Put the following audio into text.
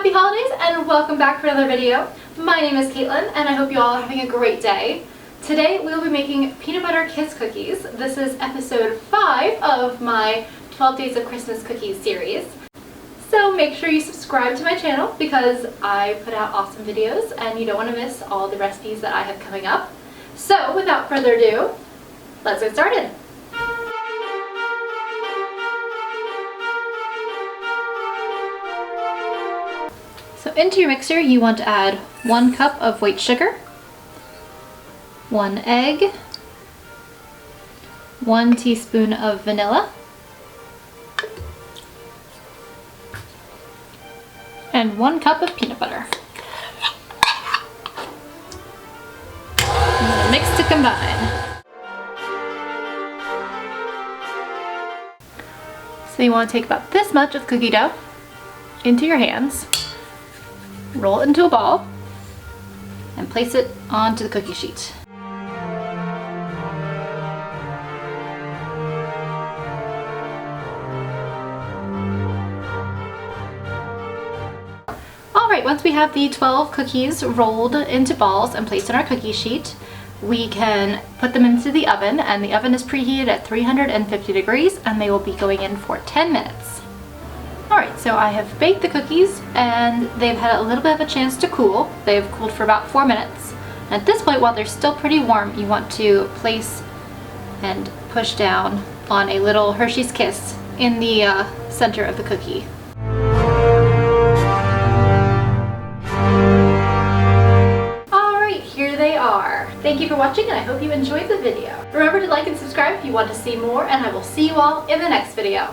Happy holidays and welcome back for another video. My name is Caitlin and I hope you all are having a great day. Today we will be making peanut butter kiss cookies. This is episode 5 of my 12 Days of Christmas Cookies series. So make sure you subscribe to my channel because I put out awesome videos and you don't want to miss all the recipes that I have coming up. So without further ado, let's get started. So into your mixer you want to add 1 cup of white sugar, 1 egg, 1 teaspoon of vanilla, and 1 cup of peanut butter. And then mix to combine. So you want to take about this much of cookie dough into your hands, roll it into a ball, and place it onto the cookie sheet. Alright, once we have the 12 cookies rolled into balls and placed on our cookie sheet, we can put them into the oven, and the oven is preheated at 350 degrees and they will be going in for 10 minutes. Alright, so I have baked the cookies and they've had a little bit of a chance to cool. They've cooled for about 4 minutes. At this point, while they're still pretty warm, you want to place and push down on a little Hershey's Kiss in the center of the cookie. Alright, here they are. Thank you for watching and I hope you enjoyed the video. Remember to like and subscribe if you want to see more, and I will see you all in the next video.